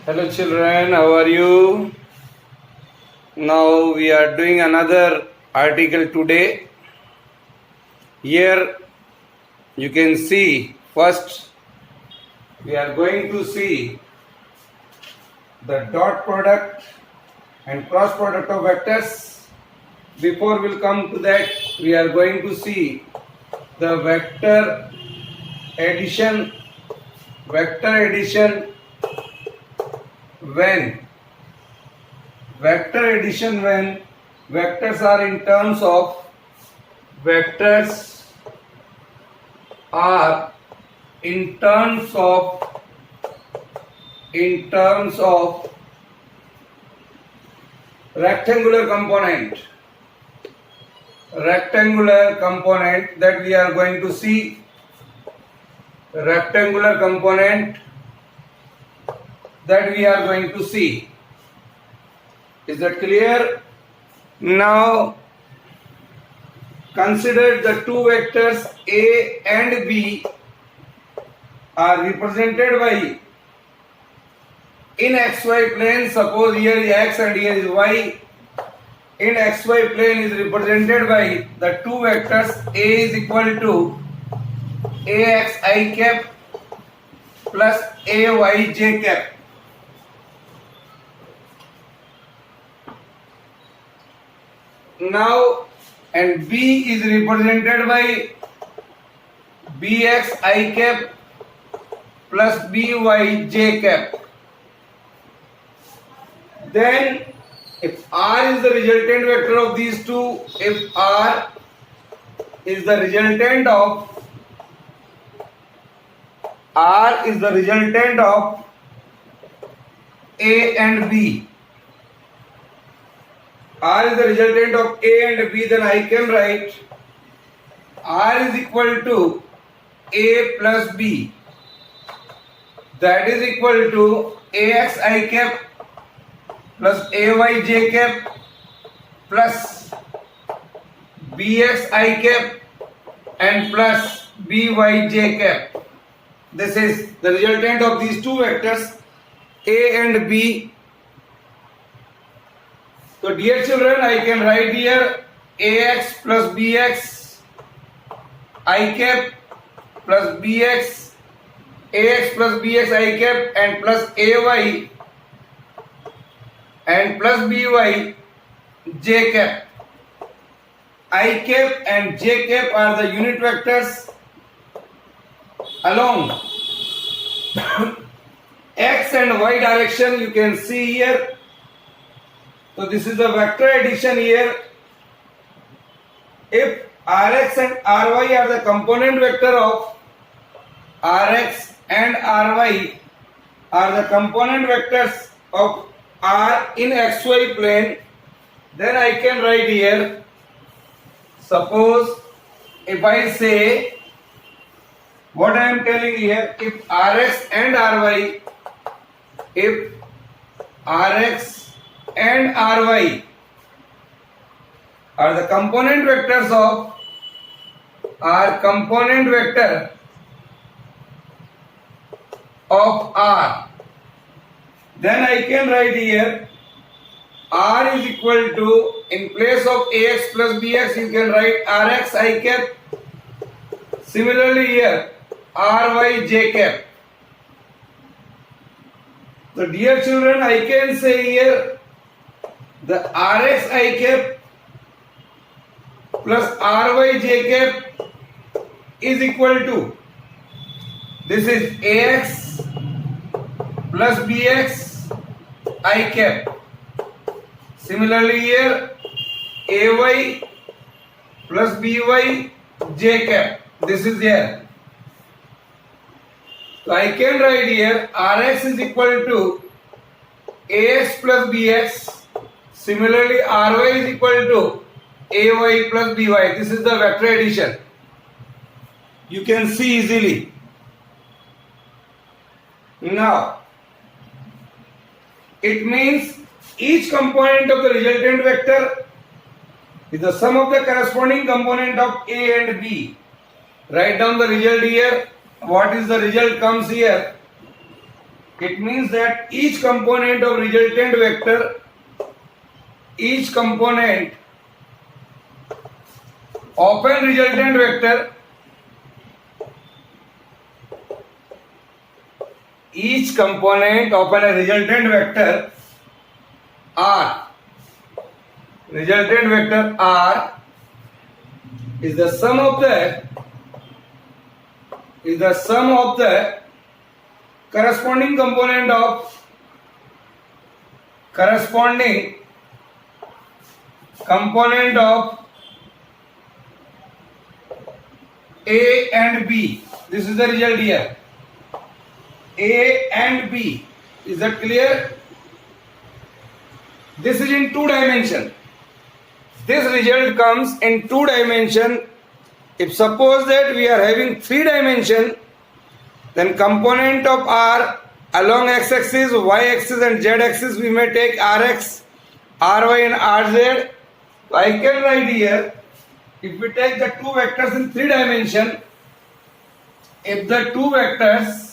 Hello children, how are you? Now we are doing another article today. Here you can see first we are going to see the dot product and cross product of vectors. Before we'll come to that, we are going to see the vector addition when vectors are in terms of vectors are in terms of rectangular component that we are going to see. Rectangular component that we are going to see. Is that clear? Now consider the two vectors A and B are represented by in xy plane. Suppose here is x and here is y. In xy plane is represented by the two vectors. A is equal to ax I cap plus ay j cap. Now, and B is represented by bx I cap plus by j cap. Then if R is the resultant vector of these two, if R is the resultant of A and B, R is the resultant of A and B, then I can write R is equal to A plus B, that is equal to ax I cap plus ay j cap plus bx I cap and plus by j cap. This is the resultant of these two vectors A and B. So dear children, I can write here ax plus bx I cap plus bx, ax plus bx I cap and plus ay and plus by j cap. I cap and j cap are the unit vectors along x and y direction. You can see here. So this is the vector addition here. If Rx and Ry are the component vector of Rx and Ry are the component vectors of R in xy plane, then I can write here, suppose if I say what I am telling here, if Rx and Ry are the component vectors of R, then I can write here R is equal to, in place of ax plus bx you can write Rx I cap. Similarly here Ry j cap. So dear children, I can say here the Rx I cap plus Ry j cap is equal to, this is ax plus bx I cap. Similarly here ay plus by j cap. This is there. So I can write here Rx is equal to ax plus bx. Similarly Ry is equal to ay plus by. This is the vector addition. You can see easily. Now it means each component of the resultant vector is the sum of the corresponding component of A and B. Write down the result here. What is the result comes here? It means that each component of resultant vector, each component of a resultant vector, each component of a resultant vector R, resultant vector R is the sum of the corresponding component of A and B. This is the result here. A and B. Is that clear? This is in 2 dimension. This result comes in 2 dimension. If suppose that we are having 3 dimension, then component of R along x-axis, y-axis and z-axis we may take Rx, Ry and Rz. So I can write here, if we take the 2 vectors in 3 dimension, if the two vectors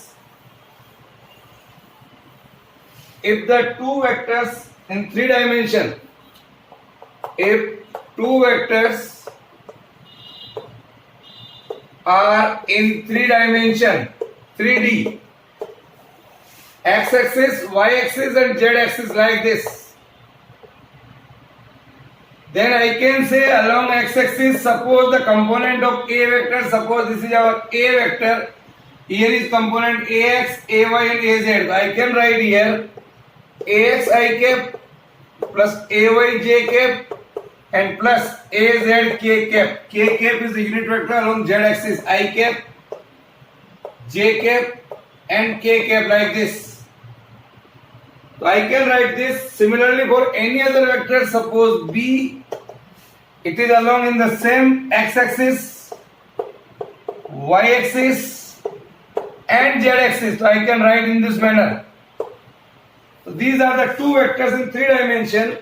in 3 dimension, if 2 vectors are in 3 dimension, 3D, x-axis, y-axis and z-axis like this, then I can say along x-axis, suppose the component of A vector, suppose this is our A vector, here is component Ax, Ay and Az. I can write here Ax I cap plus Ay j cap and plus Az k cap. K cap is the unit vector along z-axis, I cap, j cap and k cap like this. So I can write this similarly for any other vector. Suppose B, it is along in the same x-axis, y-axis and z-axis. So I can write in this manner. So these are the 2 vectors in 3 dimension.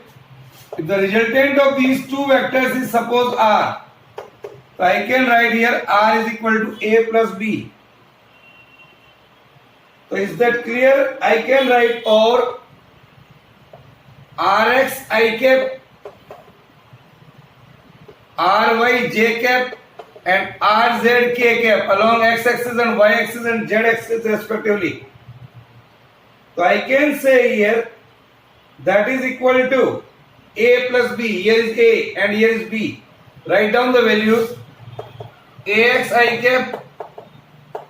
If the resultant of these 2 vectors is suppose R, so I can write here R is equal to A plus B. So is that clear? I can write or Rx I cap, Ry j cap and Rz k cap along x-axis and y-axis and z-axis respectively. So I can say here that is equal to A plus B. Here is A and here is B. Write down the values. Ax I cap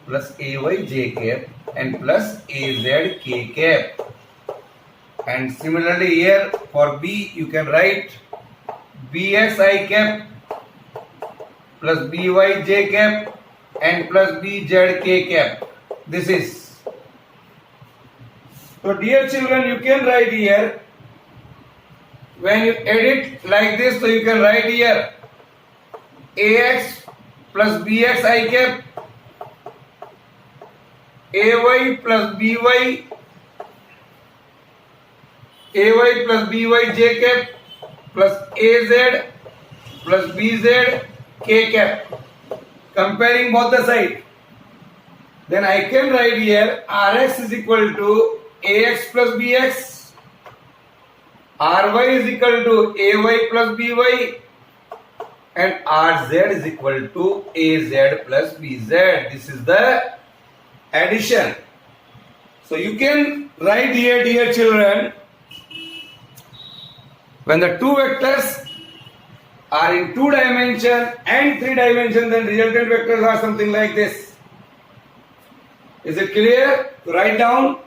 plus Ay j cap and plus Az k cap. And similarly here for B you can write Bx I cap plus By j cap and plus Bz k cap. This is. So dear children, you can write here, when you edit like this, so you can write here Ax plus Bx I cap, Ay plus By j cap plus Az plus Bz k cap. Comparing both the side, then I can write here Rx is equal to Ax plus Bx, Ry is equal to Ay plus By and Rz is equal to Az plus Bz. This is the addition. So you can write here, dear children, when the 2 vectors are in 2 dimension and 3 dimension, then resultant vectors are something like this. Is it clear? Write down.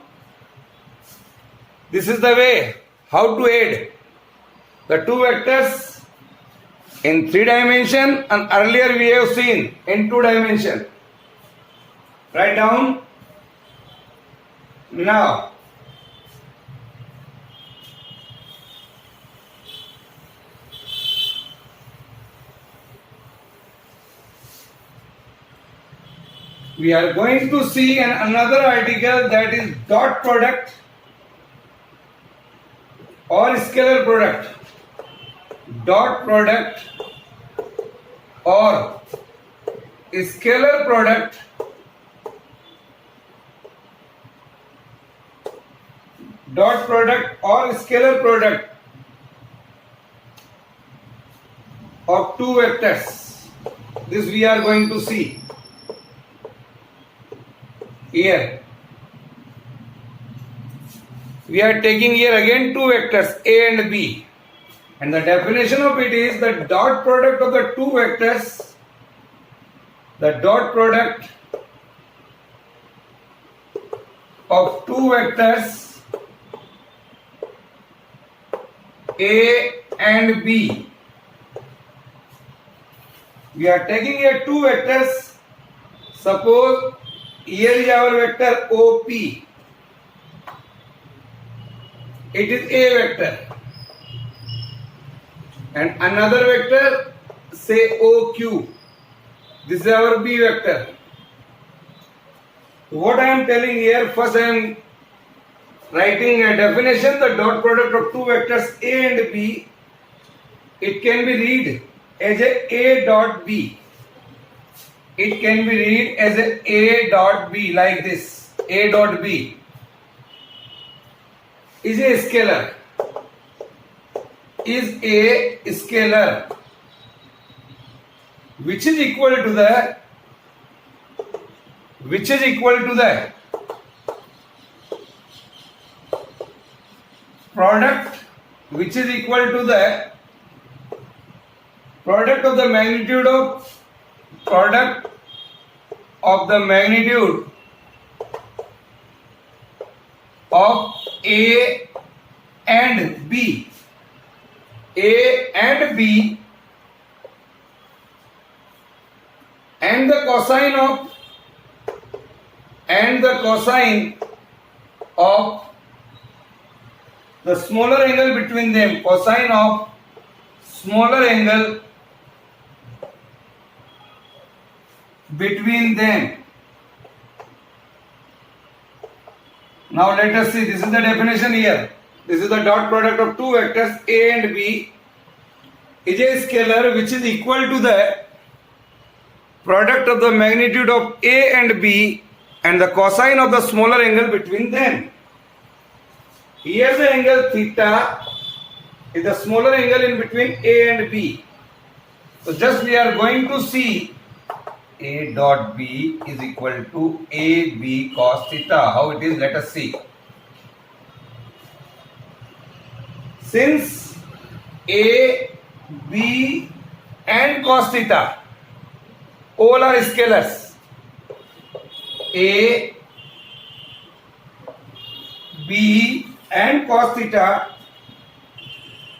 This is the way how to add the 2 vectors in 3 dimension, and earlier we have seen in 2 dimension. Write down. Now we are going to see another article, that is dot product or scalar product. Dot product or scalar product dot product or scalar product of two vectors. This we are going to see here. We are taking here again two vectors A and B, and the definition of it is the dot product of the two vectors, the dot product of two vectors A and B. We are taking here two vectors. Suppose here is our vector OP. It is A vector. And another vector, say OQ. This is our B vector. What I am telling here, first I am writing a definition, the dot product of two vectors A and B. It can be read as A dot B. It can be read as A dot B like this. A dot B is a scalar. Is a scalar which is equal to the product, which is equal to the product of the magnitude of A and B. A and B and the cosine of the smaller angle between them, cosine of smaller angle between them. Now let us see, this is the definition here. This is the dot product of two vectors A and B is a scalar which is equal to the product of the magnitude of A and B and the cosine of the smaller angle between them. Here the angle theta is the smaller angle in between A and B. So just we are going to see A dot B is equal to AB cos theta. How it is? Let us see. Since A, B and cos theta all are scalars, A, B and cos theta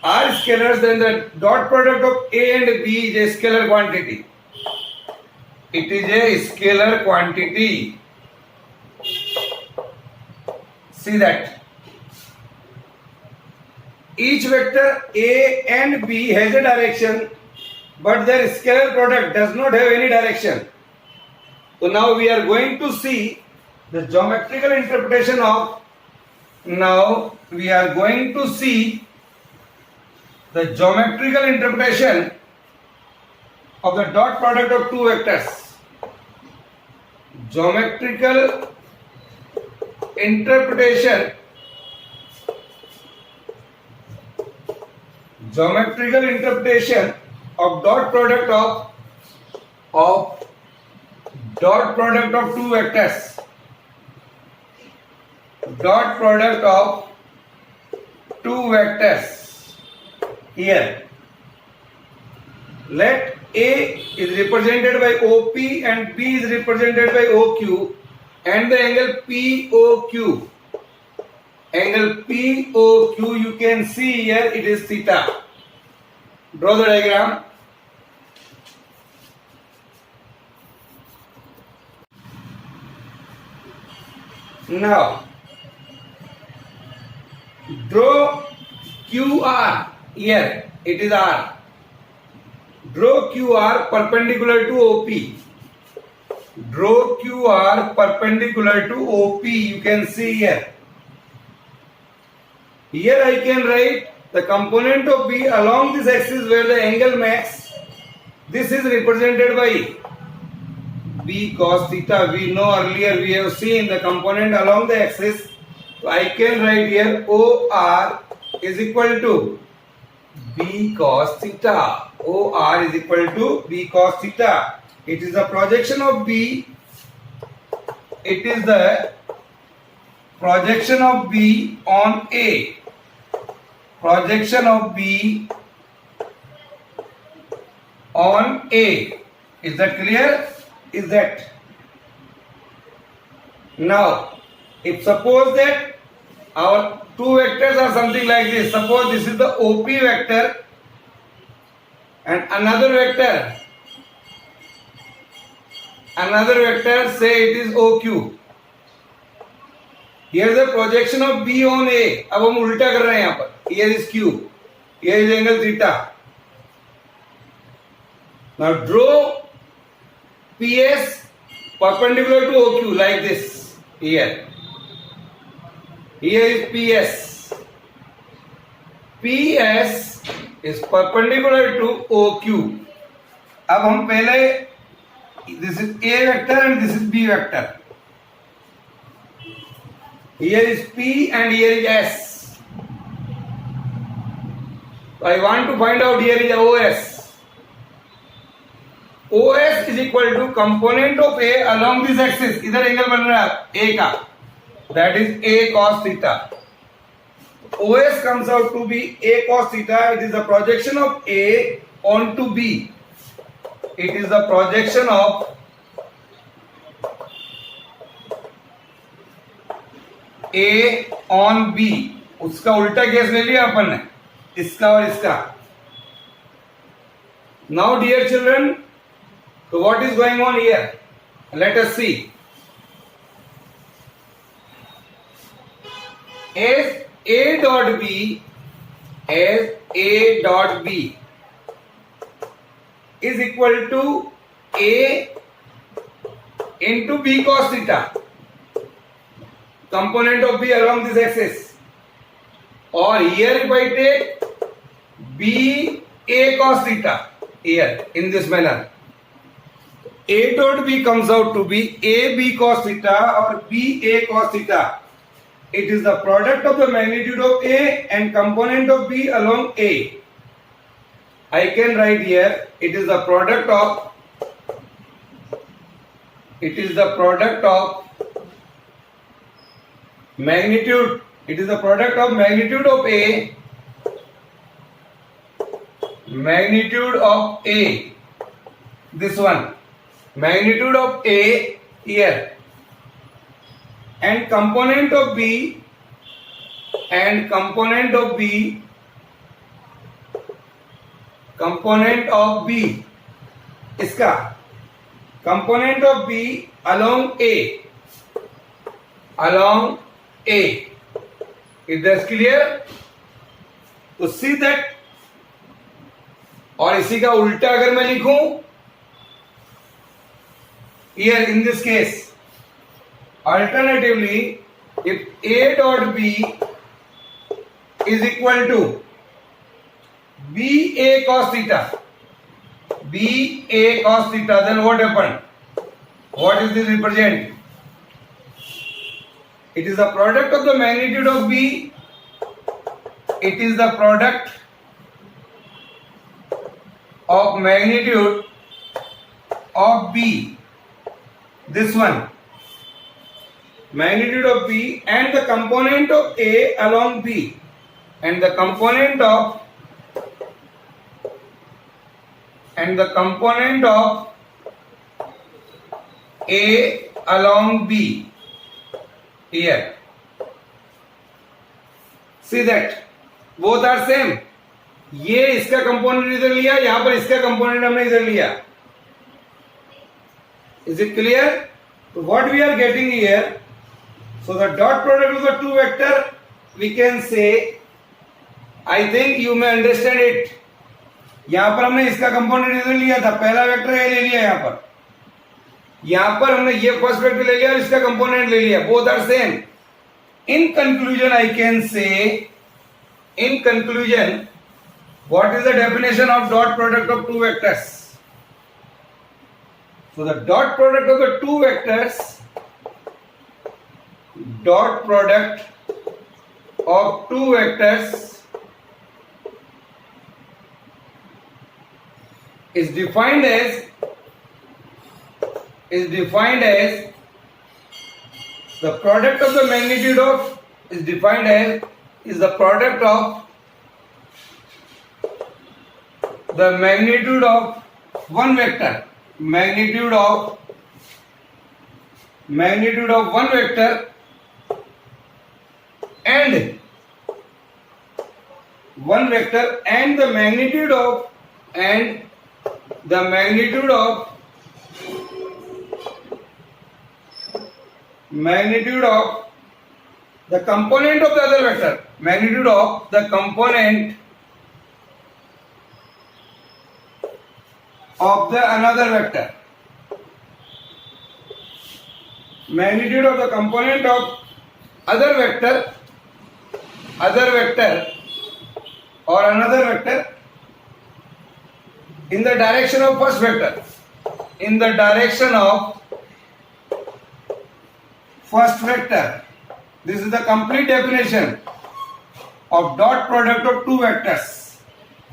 are scalars, then the dot product of A and B is a scalar quantity. It is a scalar quantity. See that. Each vector A and B has a direction, but their scalar product does not have any direction. So now we are going to see the geometrical interpretation of the dot product of two vectors. Geometrical interpretation of dot product of two vectors. Dot product of two vectors. Here, let A is represented by OP and B is represented by OQ, and the angle POQ. Angle POQ you can see here, it is theta. Draw the diagram. Now draw QR. Here it is R. Draw QR perpendicular to OP. Draw QR perpendicular to OP. You can see here. Here I can write the component of B along this axis where the angle makes. This is represented by B cos theta. We know earlier we have seen the component along the axis So I can write here OR is equal to B cos theta. OR is equal to B cos theta. It is the projection of B. It is the projection of B on A. Projection of B on A. Is that clear? Is that? Now, if suppose that our two vectors are something like this. Suppose this is the OP vector and another vector say it is OQ. Here is the projection of B on A. अब हम उल्टा कर रहे हैं यहाँ पर. Here is Q. Here is angle theta. Now draw PS perpendicular to OQ like this. Here. Here is PS. PS is perpendicular to OQ. अब हम पहले this is A vector and this is B vector. Here is P and here is S. So I want to find out here is OS. OS is equal to component of A along this axis. इधर angle बन रहा है A का. That is A cos theta. OS comes out to be A cos theta. It is the projection of A onto B. It is the projection of A on B. उसका उल्टा case ले लिया अपन ने, इसका और इसका. Now dear children, so what is going on here? Let us see. As A dot B is equal to A into B cos theta, component of B along this axis. Or here if I take B A cos theta, here in this manner, A dot B comes out to be A B cos theta or B A cos theta. It is the product of the magnitude of A and component of B along A. I can write here, it is the product of magnitude. It is the product of magnitude of A, this one, magnitude of A here, and component of B इसका component of B along A. Is that clear? तो see that. और इसी का उल्टा अगर मैं लिखूं, here in this case, alternatively, if A dot B is equal to B A cos theta, then what happened? What is this represent? It is the product of the magnitude of B. It is the product of magnitude of B. This one, magnitude of B and the component of A along B, and the component of A along B. Here, see that both are same. ये इसका component इधर लिया, यहां पर इसका component हमने इधर लिया. Is it clear? So what we are getting here, so the dot product of the two vector, we can say, I think you may understand it. यहां पर हमने इसका कंपोनेंट इधर लिया था, पहला वेक्टर ए ले लिया. यहां पर हमने ये फर्स्ट वेक्टर ले लिया और इसका कंपोनेंट ले लिया. Both are same. In conclusion, I can say, what is the definition of dot product of two vectors? So the dot product of the two vectors, dot product of two vectors is defined as the product of the magnitude of is defined as is the product of the magnitude of one vector, magnitude of one vector and the magnitude of the component of the other vector, magnitude of the component of the another vector, magnitude of the component of other vector or another vector in the direction of first vector, in the direction of first vector. This is the complete definition of dot product of two vectors.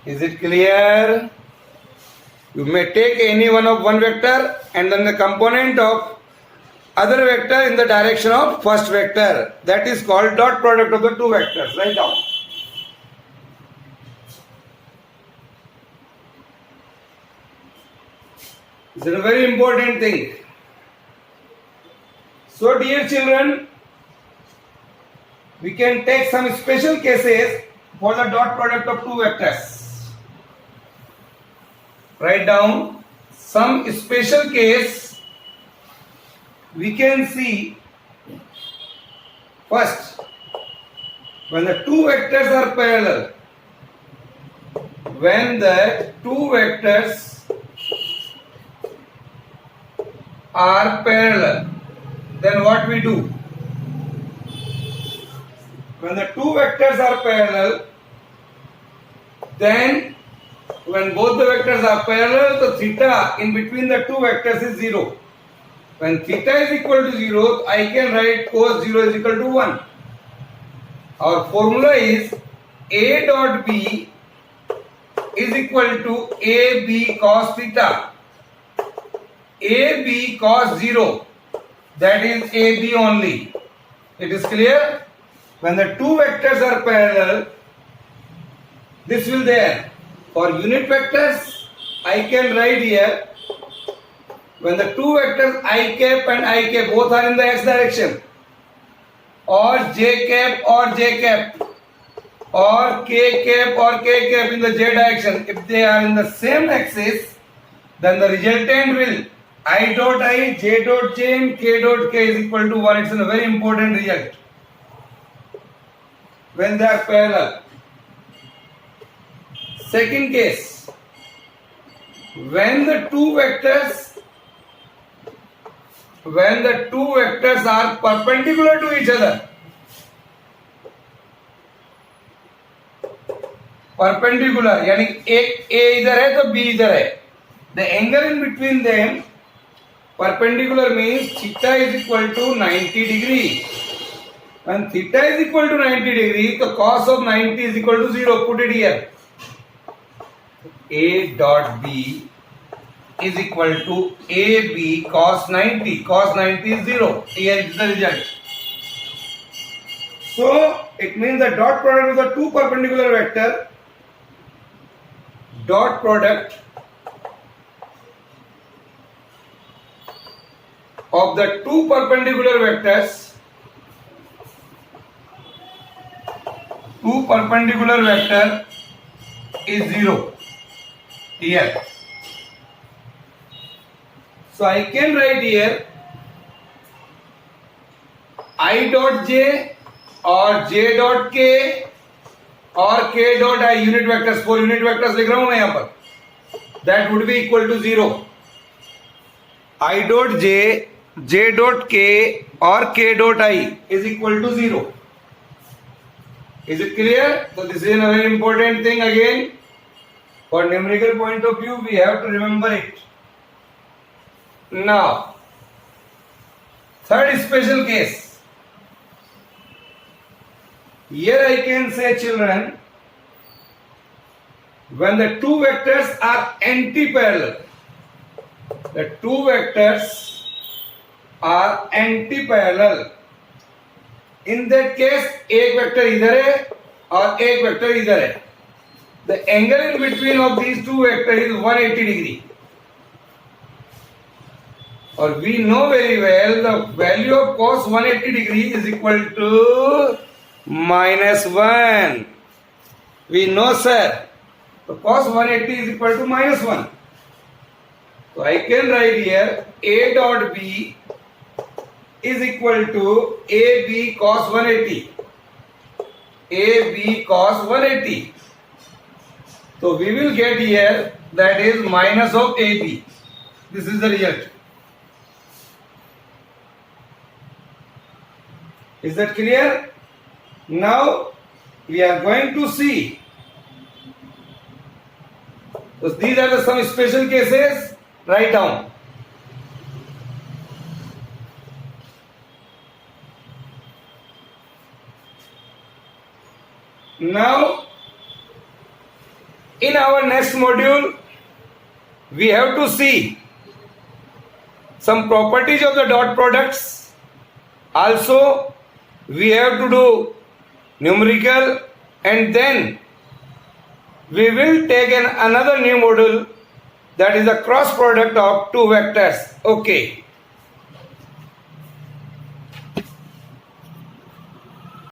Is it clear? You may take any one of one vector and then the component of other vector in the direction of first vector. That is called dot product of the two vectors. Write down. This is a very important thing. So dear children, we can take some special cases for the dot product of two vectors. Write down some special case we can see. First, when the two vectors are parallel, when the two vectors are parallel, then what we do? When the two vectors are parallel, then when both the vectors are parallel, the theta in between the two vectors is 0. When theta is equal to 0, I can write cos 0 is equal to 1. Our formula is A dot B is equal to AB cos theta. AB cos 0, that is AB only. It is clear? When the two vectors are parallel, this will there. For unit vectors, I can write here, when the two vectors I cap and I cap both are in the x direction, or j cap or j cap, or k cap or k cap in the j direction, if they are in the same axis, then the resultant will I dot I, j dot j and k dot k is equal to 1. It's a very important result when they are parallel. Second case, when the two vectors are perpendicular to each other, perpendicular यानी एक A इधर है तो B इधर है, the angle in between them perpendicular means theta is equal to 90 degree. When theta is equal to 90 degree, the cos of 90 is equal to 0. Put it here. A dot B is equal to AB cos 90. Cos 90 is 0. Here is the result. So it means the dot product of the two perpendicular vector, dot product of the two perpendicular vectors, is 0 here. So I can write here I dot j or j dot k or k dot I unit vectors, 4 unit vectors लिख रहा हूं मैं यहां पर, that would be equal to 0. I dot j, j dot k or k dot I is equal to 0. Is it clear? So this is a very important thing again. For numerical point of view, we have to remember it. Now, third special case. Here I can say, children, when the two vectors are anti-parallel, the two vectors are anti-parallel. In that case, एक vector इधर है और एक vector इधर है. The angle in between of these two vectors is 180 degree. Or we know very well the value of cos 180 degree is equal to -1. We know, sir. So cos 180 is equal to -1. So I can write here A dot B is equal to AB cos 180. AB cos 180. So we will get here that is minus of AB. This is the result. Is that clear? Now we are going to see. So these are some special cases. Write down. Now, in our next module, we have to see some properties of the dot products. Also, we have to do numerical, and then we will take another new module, that is the cross product of two vectors. Okay.